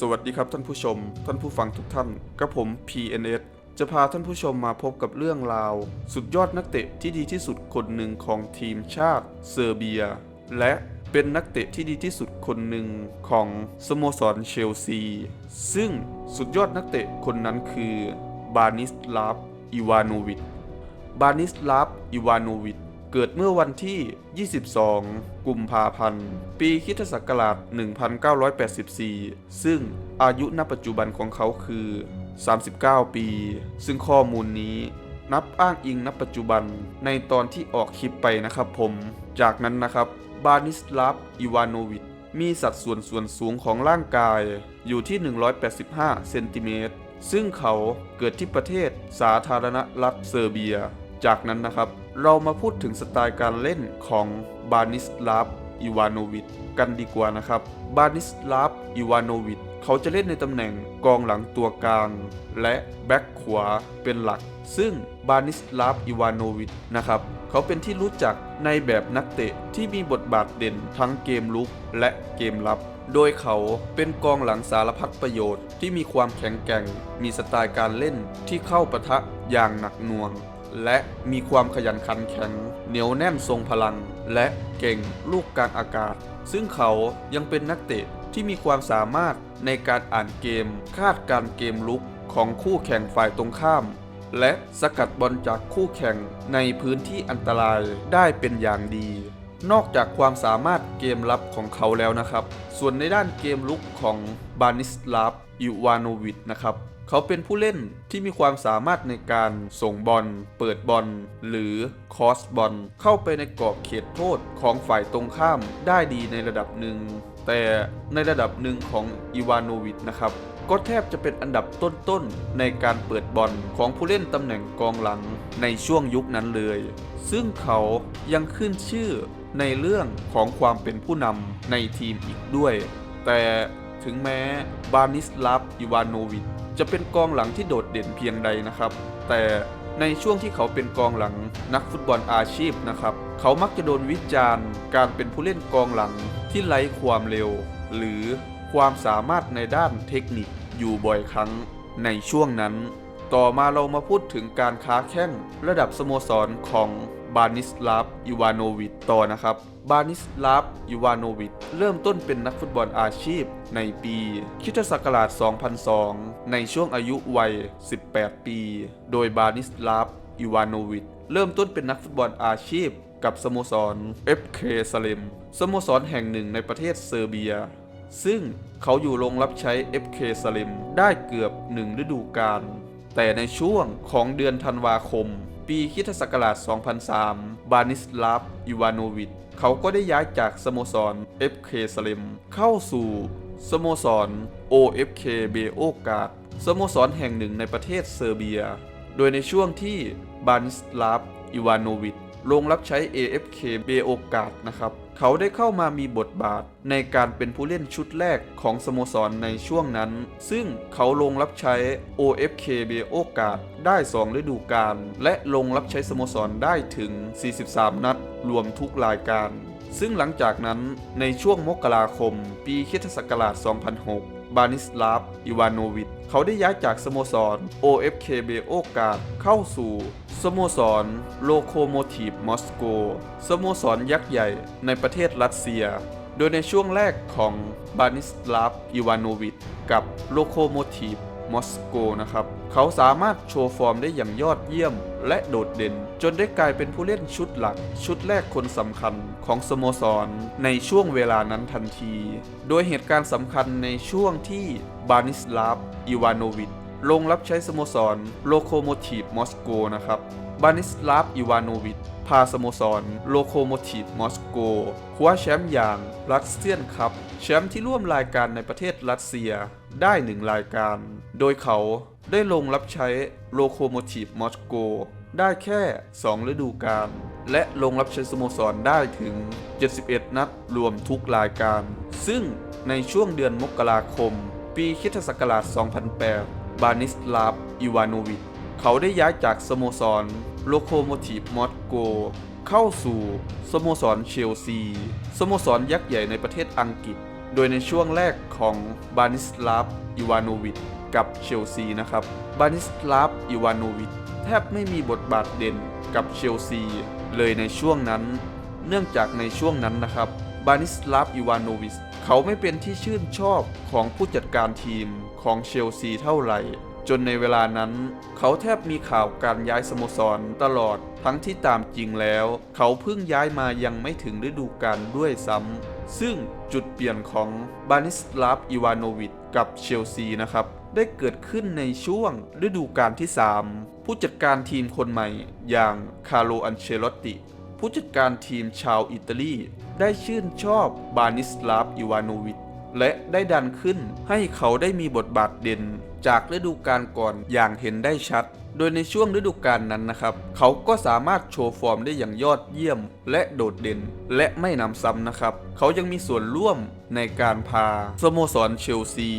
วัสดีครับท่านผู้ชมท่านผู้ฟังทุกท่านกับผม PNS จะพาท่านผู้ชมมาพบกับเรื่องราวสุดยอดนักเตะที่ดีที่สุดคนหนึ่งของทีมชาติเซอร์เบียและเป็นนักเตะที่ดีที่สุดคนหนึ่งของสโมสรเชลซีซึ่งสุดยอดนักเตะคนนั้นคือบานิสลาฟ อิวานวิชบานิสลาฟ อิวานวิชเกิดเมื่อวันที่ 22 กุมภาพันธ์ ปีค.ศ. 1984 ซึ่งอายุณปัจจุบันของเขาคือ 39 ปี ซึ่งข้อมูลนี้นับอ้างอิงณปัจจุบันในตอนที่ออกคลิปไปนะครับผม จากนั้นนะครับ บานิสลาฟ อิวานวิชมีสัดส่วนสูงของร่างกายอยู่ที่ 185 เซนติเมตร ซึ่งเขาเกิดที่ประเทศสาธารณรัฐเซอร์เบีย จากนั้นนะครับเรามาพูดถึงสไตล์การเล่นของบานิสลาฟ อิวานวิชกันดีกว่านะครับบานิสลาฟ อิวานวิชเขาจะเล่นในตำแหน่งกองหลังตัวกลางและแบ็คขวาเป็นหลักซึ่งบานิสลาฟ อิวานวิชนะครับเขาเป็นที่รู้จักในแบบนักเตะที่มีบทบาทเด่นทั้งเกมลุกและเกมรับโดยเขาเป็นกองหลังสารพัดประโยชน์ที่มีความแข็งแกร่งมีสไตล์การเล่นที่เข้าปะทะอย่างหนักหน่วงและมีความขยันขันแข็งเหนียวแน่นทรงพลังและเก่งลูกกลางอากาศซึ่งเขายังเป็นนักเตะที่มีความสามารถในการอ่านเกมคาดการเกมลุกของคู่แข่งฝ่ายตรงข้ามและสกัดบอลจากคู่แข่งในพื้นที่อันตรายได้เป็นอย่างดีนอกจากความสามารถเกมรับของเขาแล้วนะครับส่วนในด้านเกมลุกของบานิสลาฟ อิวานวิชนะครับเขาเป็นผู้เล่นที่มีความสามารถในการส่งบอลเปิดบอลหรือคอสบอลเข้าไปในกรอบเขตโทษของฝ่ายตรงข้ามได้ดีในระดับหนึ่งแต่ในระดับหนึ่งของอิวานวิชนะครับก็แทบจะเป็นอันดับต้นๆในการเปิดบอลของผู้เล่นตำแหน่งกองหลังในช่วงยุคนั้นเลยซึ่งเขายังขึ้นชื่อในเรื่องของความเป็นผู้นำในทีมอีกด้วยแต่ถึงแม้บานิสลาฟ อิวานวิชจะเป็นกองหลังที่โดดเด่นเพียงใดนะครับแต่ในช่วงที่เขาเป็นกองหลังนักฟุตบอลอาชีพนะครับเขามักจะโดนวิจารณ์การเป็นผู้เล่นกองหลังที่ไร้ความเร็วหรือความสามารถในด้านเทคนิคอยู่บ่อยครั้งในช่วงนั้นต่อมาเรามาพูดถึงการค้าแข้งระดับสโมสรของบานิสลาฟ อิวานวิชต่อนะครับบานิสลาฟ อิวานวิชเริ่มต้นเป็นนักฟุตบอลอาชีพในปีค.ศ. 2002 ในช่วงอายุวัย 18 ปี โดยบานิสลาฟ อิวานวิชเริ่มต้นเป็นนักฟุตบอลอาชีพกับสโมสร FK ซาเลมสโมสรแห่งหนึ่งในประเทศเซอร์เบียซึ่งเขาอยู่ลงรับใช้ FK ซาเลมได้เกือบ1ฤดูกาลแต่ในช่วงของเดือนธันวาคมปีค.ศ. 2003 บานิสลาฟ อิวานวิชเขาก็ได้ย้ายจากสโมสร FK ซาเลมเข้าสู่สโมสร OFK เบโอกาดสโมสรแห่งหนึ่งในประเทศเซอร์เบียโดยในช่วงที่บานิสลาฟ อิวานวิชลงรับใช้ AFK เบโอกาดนะครับเขาได้เข้ามามีบทบาทในการเป็นผู้เล่นชุดแรกของสโมสรในช่วงนั้นซึ่งเขาลงรับใช้ OFK เบโอกาดได้2ฤดูกาลและลงรับใช้สโมสรได้ถึง43นัดรวมทุกรายการซึ่งหลังจากนั้นในช่วงมกราคมปีค.ศ. 2006 บานิสลาฟ อิวานวิชเขาได้ย้ายจากสโมสร OFK เบโอกาดเข้าสู่สโมสรโลโคโมทีฟมอสโกสโมสรยักษ์ใหญ่ในประเทศรัสเซียโดยในช่วงแรกของบานิสลาฟ อิวานวิชกับโลโคโมทีฟมอสโกนะครับเขาสามารถโชว์ฟอร์มได้อย่างยอดเยี่ยมและโดดเด่นจนได้กลายเป็นผู้เล่นชุดหลักชุดแรกคนสำคัญของสโมสรในช่วงเวลานั้นทันทีโดยเหตุการณ์สำคัญในช่วงที่บานิสลาฟ อิวานวิชลงรับใช้สโมสรโลโคโมทีฟมอสโกนะครับบานิสลาฟ อิวานวิชพาสโมสรโลโคโมทีฟมอสโกคว้าแชมป์อย่างรัสเซียนคัพแชมป์ที่ร่วมรายการในประเทศรัสเซียได้1รายการโดยเขาได้ลงรับใช้โลโคโมทีฟมอสโกได้แค่2ฤดูกาลและลงรับใช้สโมสรได้ถึง71นัดรวมทุกรายการซึ่งในช่วงเดือนมกราคมปีค.ศ. 2008 บานิสลาฟ อิวานวิชเขาได้ย้ายจากสโมสรโลโคโมทีฟมอสโกเข้าสู่สโมสรเชลซีสโมสรยักษ์ใหญ่ในประเทศอังกฤษ โดยในช่วงแรกของบานิสลาฟ อิวานโนวิชกับเชลซีนะครับบานิสลาฟ อิวานโนวิชแทบไม่มีบทบาทเด่นกับเชลซีเลยในช่วงนั้นเนื่องจากในช่วงนั้นนะครับบานิสลาฟ อิวานโนวิชเขาไม่เป็นที่ชื่นชอบของผู้จัดการทีมของเชลซีเท่าไหร่จนในเวลานั้นเขาแทบมีข่าวการย้ายสโมสรตลอดทั้งที่ตามจริงแล้วเขาเพิ่งย้ายมายังไม่ถึงฤดูกาลด้วยซ้ำซึ่งจุดเปลี่ยนของบานิสลาฟ อิวานโนวิชกับเชลซีนะครับได้เกิดขึ้นในช่วงฤดูกาลที่3ผู้จัดการทีมคนใหม่อย่างคาร์โล อันเชลอตติผู้จัดการทีมชาวอิตาลีได้ชื่นชอบบานิสลาฟ อิวานโนวิชและได้ดันขึ้นให้เขาได้มีบทบาทเด่นจากฤดูกาลก่อนอย่างเห็นได้ชัดโดยในช่วงฤดูกาลนั้นนะครับเขาก็สามารถโชว์ฟอร์มได้อย่างยอดเยี่ยมและโดดเด่นและไม่นำซ้ำนะครับเขายังมีส่วนร่วมในการพาสโมสรเชลซี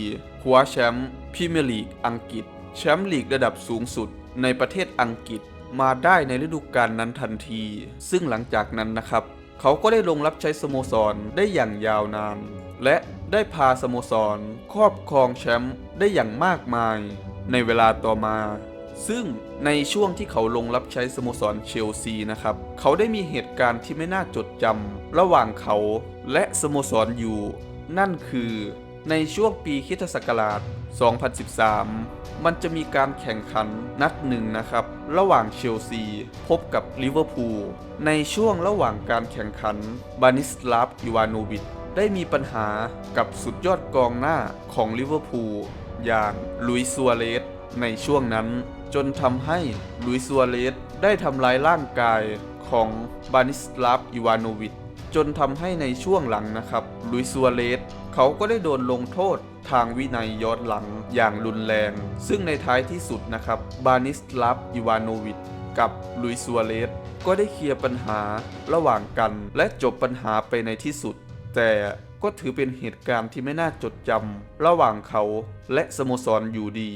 คว้าแชมป์พรีเมียร์ลีกอังกฤษแชมป์ลีกระดับสูงสุดในประเทศอังกฤษมาได้ในฤดูกาลนั้นทันทีซึ่งหลังจากนั้นนะครับเขาก็ได้ลงรับใช้สโมสรได้อย่างยาวนานและได้พาสโมสรครอบครองแชมป์ได้อย่างมากมายในเวลาต่อมาซึ่งในช่วงที่เขาลงรับใช้สโมสรเชลซีนะครับเขาได้มีเหตุการณ์ที่ไม่น่าจดจำระหว่างเขาและสโมสรอยู่นั่นคือในช่วงปีคริสตศักราช 2013 มันจะมีการแข่งขันนัดหนึ่งนะครับระหว่างเชลซีพบกับลิเวอร์พูลในช่วงระหว่างการแข่งขันบานิสลาฟ อิวานโนวิชได้มีปัญหากับสุดยอดกองหน้าของลิเวอร์พูลอย่างลุยส์ ซัวเรสในช่วงนั้นจนทำให้ลุยส์ ซัวเรสได้ทำลายร่างกายของบานิสลาฟ อิวานโนวิชจนทำให้ในช่วงหลังนะครับลุยส์ ซัวเรสเขาก็ได้โดนลงโทษทางวินัยย้อนหลังอย่างรุนแรงซึ่งในท้ายที่สุดนะครับบานิสลาฟ อิวานโนวิชกับลุยส์ ซัวเรสก็ได้เคลียร์ปัญหาระหว่างกันและจบปัญหาไปในที่สุดแต่ก็ถือเป็นเหตุการณ์ที่ไม่น่าจดจำระหว่างเขาและสโมสรอยู่ดี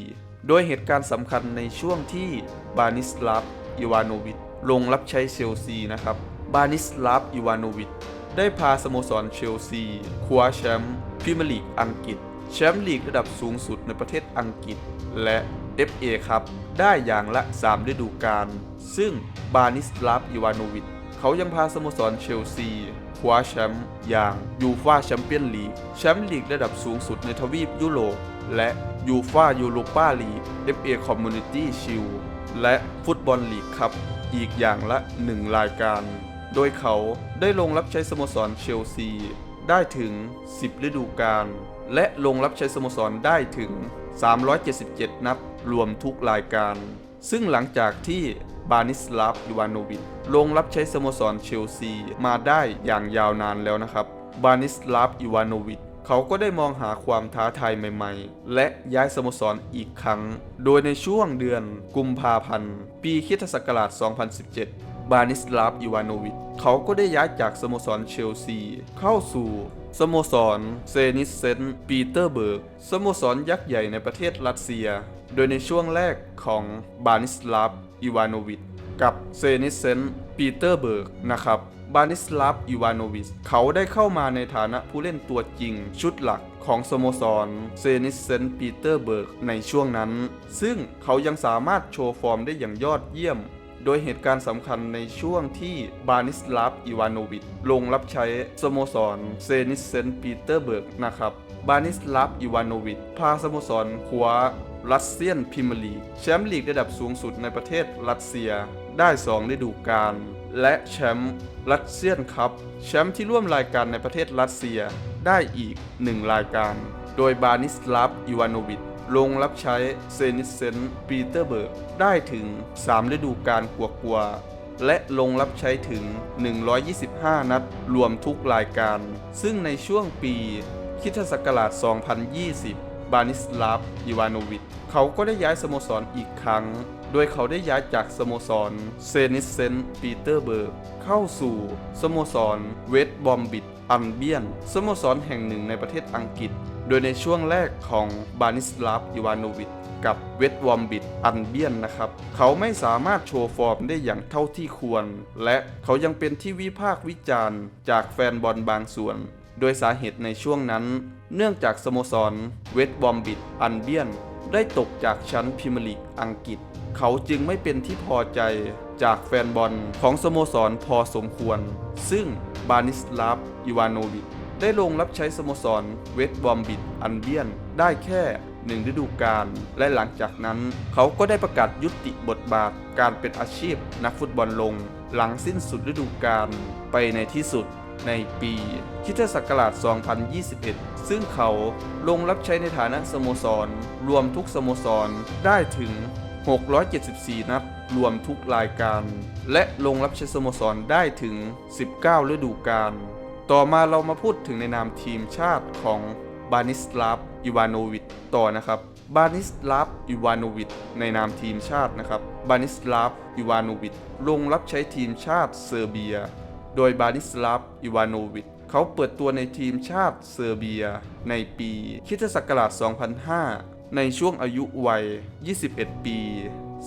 โดยเหตุการณ์สำคัญในช่วงที่บานิสลาฟ อิวานโนวิชลงรับใช้เชลซีนะครับบานิสลาฟ อิวานโนวิชได้พาสโมสรเชลซีคว้าแชมป์พรีเมียร์ลีกอังกฤษแชมป์ลีกระดับสูงสุดในประเทศอังกฤษและ FA ครับได้อย่างละ3ฤดูกาลซึ่งบานิสลาฟ อิวานโนวิชเขายังพาสโมสรเชลซีคว้าแชมป์อย่างยูฟ่าแชมเปี้ยนลีกแชมป์ลีกระดับสูงสุดในทวีปยุโรปและยูฟ่ายูโรปาลีก FA คอมมูนิตี้ชิลด์และฟุตบอลลีกครับอีกอย่างละ1รายการโดยเขาได้ลงรับใช้สโมสรเชลซีได้ถึง10ฤดูกาลและลงรับใช้สโมสรได้ถึง377นัดรวมทุกรายการซึ่งหลังจากที่บานิสลาฟ อิวานโนวิชลงรับใช้สโมสรเชลซีมาได้อย่างยาวนานแล้วนะครับบานิสลาฟ อิวานโนวิชเขาก็ได้มองหาความท้าทายใหม่ๆและย้ายสโมสรอีกครั้งโดยในช่วงเดือนกุมภาพันธ์ปีคริสตศักราช 2017 บานิสลาฟ อิวานโนวิชเขาก็ได้ย้ายจากสโมสรเชลซีเข้าสู่สโมสรเซนิตเซนต์ปีเตอร์เบิร์กสโมสรยักษ์ใหญ่ในประเทศรัสเซียโดยในช่วงแรกของบานิสลาฟ อิวานโนวิชกับเซนิตเซนต์ปีเตอร์เบิร์กนะครับบานิสลาฟ อิวานโนวิชเขาได้เข้ามาในฐานะผู้เล่นตัวจริงชุดหลักของสโมสรเซนิตเซนต์ปีเตอร์เบิร์กในช่วงนั้นซึ่งเขายังสามารถโชว์ฟอร์มได้อย่างยอดเยี่ยมโดยเหตุการณ์สำคัญในช่วงที่บานิสลาฟ อิวานโนวิชลงรับใช้สโมสรเซนิตเซนต์ปีเตอร์เบิร์กนะครับบานิสลาฟ อิวานโนวิชพาสโมสรคว้ารัสเซียนพรีเมียร์ลีกแชมป์ลีกระดับสูงสุดในประเทศรัสเซียได้2ฤดูกาลและแชมป์รัสเซียนคัพแชมป์ที่ร่วมรายการในประเทศรัสเซียได้อีก1รายการโดยบานิสลาฟ อิวานโนวิชลงรับใช้เซนิตเซนต์ปีเตอร์เบิร์กได้ถึง3ฤดูกาลกว่าๆและลงรับใช้ถึง125นัดรวมทุกรายการซึ่งในช่วงปีคริสตศักราช 2020 บานิสลาฟ อิวานโนวิชเขาก็ได้ย้ายสโมสรอีกครั้งโดยเขาได้ย้ายจากสโมสรเซนิตเซนต์ปีเตอร์เบิร์กเข้าสู่สโมสรเวสต์บรอมบิชอัลเบียนสโมสรแห่งหนึ่งในประเทศอังกฤษโดยในช่วงแรกของบานิสลาฟ อิวานโนวิชกับเวสต์บรอมบิชอัลเบียนนะครับเขาไม่สามารถโชว์ฟอร์มได้อย่างเท่าที่ควรและเขายังเป็นที่วิพากษ์วิจารณ์จากแฟนบอลบางส่วน โดยสาเหตุในช่วงนั้นเนื่องจากสโมสรเวสต์บรอมบิชอัลเบียนได้ตกจากชั้นพรีเมียร์ลีกอังกฤษเขาจึงไม่เป็นที่พอใจจากแฟนบอลของสโมสรพอสมควรซึ่งบานิสลาฟ อิวานโนวิชได้ลงรับใช้สโมสรเวสต์บรอมบิชอัลเบียนได้แค่1 ฤดูกาลและหลังจากนั้นเขาก็ได้ประกาศยุติบทบาทการเป็นอาชีพนักฟุตบอลลงหลังสิ้นสุดฤดูกาลไปในที่สุดในปีคริสตศักราช 2021 ซึ่งเขาลงรับใช้ในฐานะสโมสรรวมทุกสโมสรได้ถึง674 นัดรวมทุกรายการและลงรับใช้สโมสรได้ถึง19 ฤดูกาลต่อมาเรามาพูดถึงในนามทีมชาติของบานิสลาฟ อิวานโนวิชต่อนะครับบานิสลาฟ อิวานโนวิชในนามทีมชาตินะครับบานิสลาฟ อิวานโนวิชลงรับใช้ทีมชาติเซอร์เบียโดยบานิสลาฟ อิวานโนวิชเขาเปิดตัวในทีมชาติเซอร์เบียในปีคริสตศักราช 2005 ในช่วงอายุวัย 21 ปี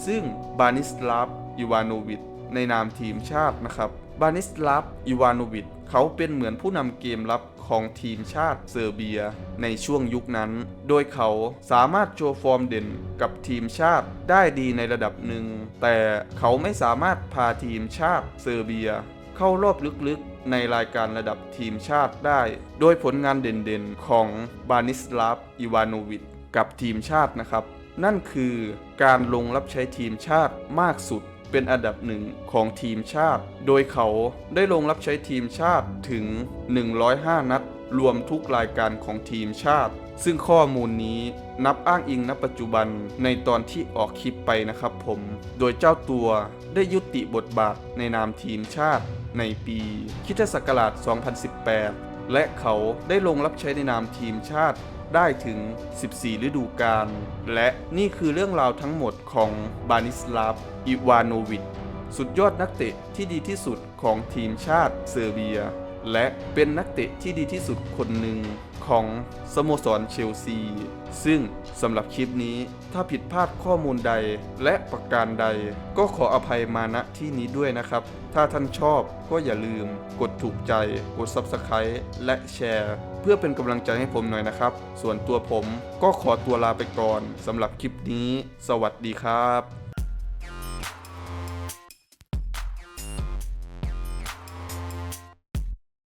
ซึ่งบานิสลาฟ อิวานโนวิชในนามทีมชาตินะครับบานิสลาฟ อิวานโนวิชเขาเป็นเหมือนผู้นำเกมรับของทีมชาติเซอร์เบียในช่วงยุคนั้นโดยเขาสามารถโชว์ฟอร์มเด่นกับทีมชาติได้ดีในระดับหนึ่งแต่เขาไม่สามารถพาทีมชาติเซอร์เบียเข้ารอบลึกๆในรายการระดับทีมชาติได้โดยผลงานเด่นๆของบานิสลาฟ อิวานโนวิชกับทีมชาตินะครับนั่นคือการลงรับใช้ทีมชาติมากสุดเป็นอันดับหนึ่งของทีมชาติโดยเขาได้ลงรับใช้ทีมชาติถึง105 นัดรวมทุกรายการของทีมชาติซึ่งข้อมูลนี้นับอ้างอิงณปัจจุบันในตอนที่ออกคลิปไปนะครับผมโดยเจ้าตัวได้ยุติบทบาทในนามทีมชาติในปีคริสตศักราช 2018 และเขาได้ลงรับใช้ในนามทีมชาติได้ถึง14 ฤดูกาลและนี่คือเรื่องราวทั้งหมดของบานิสลาฟ อิวานโนวิชสุดยอดนักเตะที่ดีที่สุดของทีมชาติเซอร์เบียและเป็นนักเตะที่ดีที่สุดคนหนึ่งของสโมสรเชลซีซึ่งสำหรับคลิปนี้ถ้าผิดพลาดข้อมูลใดและประการใดก็ขออภัยมาณที่นี้ด้วยนะครับถ้าท่านชอบก็อย่าลืมกดถูกใจกด Subscribe และแชร์เพื่อเป็นกำลังใจให้ผมหน่อยนะครับส่วนตัวผมก็ขอตัวลาไปก่อนสำหรับคลิปนี้สวัสดีครับ